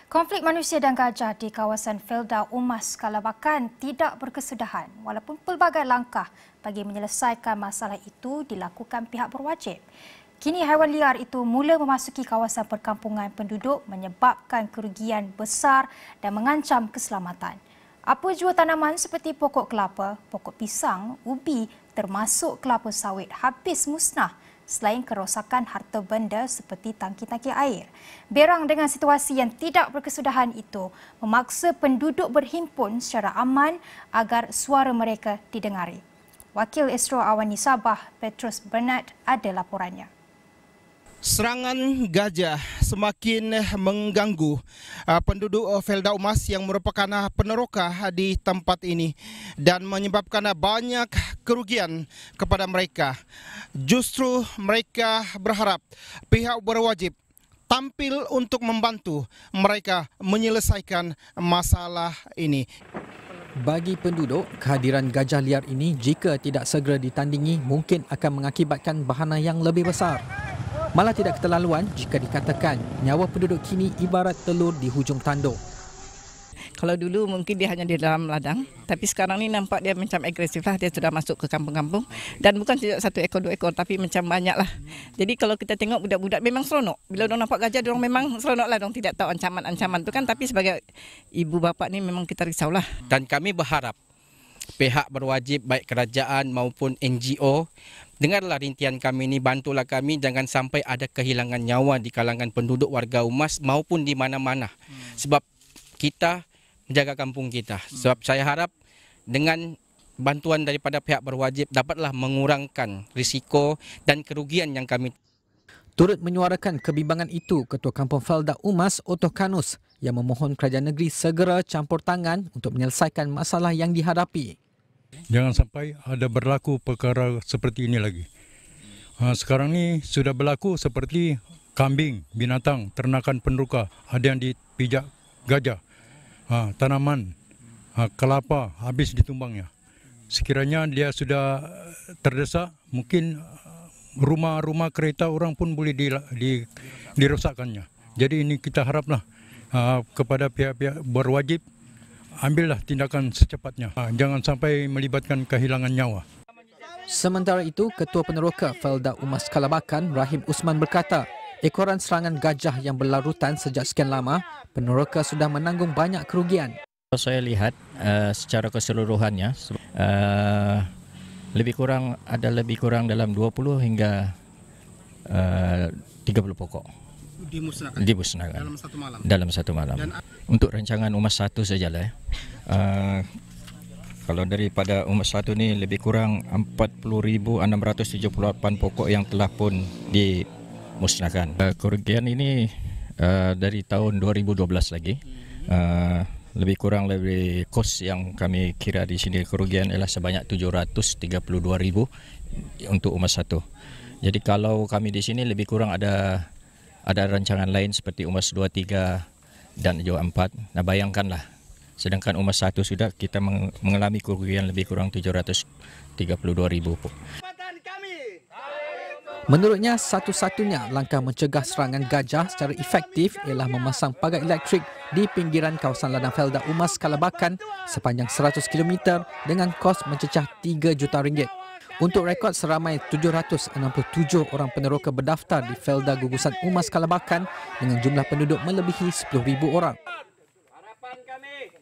Konflik manusia dan gajah di kawasan Felda Umas Kalabakan tidak berkesudahan walaupun pelbagai langkah bagi menyelesaikan masalah itu dilakukan pihak berwajib. Kini haiwan liar itu mula memasuki kawasan perkampungan penduduk menyebabkan kerugian besar dan mengancam keselamatan. Apa jua tanaman seperti pokok kelapa, pokok pisang, ubi termasuk kelapa sawit habis musnah selain kerosakan harta benda seperti tangki-tangki air. Berang dengan situasi yang tidak berkesudahan itu memaksa penduduk berhimpun secara aman agar suara mereka didengari. Wakil Astro Awani Sabah, Petrus Bernard, ada laporannya. Serangan gajah semakin mengganggu penduduk Felda Umas yang merupakan peneroka di tempat ini dan menyebabkan banyak kerugian kepada mereka. Justru mereka berharap pihak berwajib tampil untuk membantu mereka menyelesaikan masalah ini. Bagi penduduk, kehadiran gajah liar ini jika tidak segera ditandingi mungkin akan mengakibatkan bahana yang lebih besar. Malah tidak keterlaluan jika dikatakan nyawa penduduk kini ibarat telur di hujung tanduk. Kalau dulu mungkin dia hanya di dalam ladang, tapi sekarang ni nampak dia macam agresif lah, dia sudah masuk ke kampung-kampung dan bukan tidak satu ekor, dua ekor tapi macam banyak lah. Jadi kalau kita tengok budak-budak memang seronok. Bila orang nampak gajah, orang memang seronok lah, orang tidak tahu ancaman-ancaman tu kan, tapi sebagai ibu bapa ni memang kita risaulah. Dan kami berharap pihak berwajib baik kerajaan maupun NGO dengarlah rintihan kami ini, bantulah kami jangan sampai ada kehilangan nyawa di kalangan penduduk warga Umas maupun di mana-mana. Sebab kita menjaga kampung kita. Sebab saya harap dengan bantuan daripada pihak berwajib dapatlah mengurangkan risiko dan kerugian yang kami. Turut menyuarakan kebimbangan itu Ketua Kampung Felda Umas, Otto Kanus, yang memohon kerajaan negeri segera campur tangan untuk menyelesaikan masalah yang dihadapi. Jangan sampai ada berlaku perkara seperti ini lagi. Sekarang ni sudah berlaku seperti kambing, binatang, ternakan peneroka. Ada yang dipijak gajah, tanaman, kelapa habis ditumbangnya. Sekiranya dia sudah terdesak, mungkin rumah-rumah kereta orang pun boleh dirosakkannya. Jadi ini kita haraplah kepada pihak-pihak berwajib, ambillah tindakan secepatnya. Jangan sampai melibatkan kehilangan nyawa. Sementara itu, Ketua Peneroka Felda Umas Kalabakan, Rahim Usman berkata, ekoran serangan gajah yang berlarutan sejak sekian lama, peneroka sudah menanggung banyak kerugian. Saya lihat secara keseluruhannya lebih kurang dalam 20 hingga 30 pokok. Dimusnahkan dalam satu malam. Untuk rancangan Umas 1 sajalah. Kalau daripada Umas 1 ni lebih kurang 40,678 pokok yang telah pun dimusnahkan. Kerugian ini dari tahun 2012 lagi. Lebih kurang kos yang kami kira di sini kerugian ialah sebanyak 732,000 untuk Umas 1. Jadi kalau kami di sini lebih kurang ada rancangan lain seperti Umas 2, 3 dan juga 4. Nah, bayangkanlah, sedangkan Umas 1 sudah kita mengalami kerugian lebih kurang 732,000. Menurutnya, satu-satunya langkah mencegah serangan gajah secara efektif ialah memasang pagar elektrik di pinggiran kawasan ladang Felda Umas Kalabakan sepanjang 100 km dengan kos mencecah RM3 juta. Untuk rekod, seramai 767 orang peneroka berdaftar di Felda Gugusan Umas Kalabakan dengan jumlah penduduk melebihi 10,000 orang. Harapan kami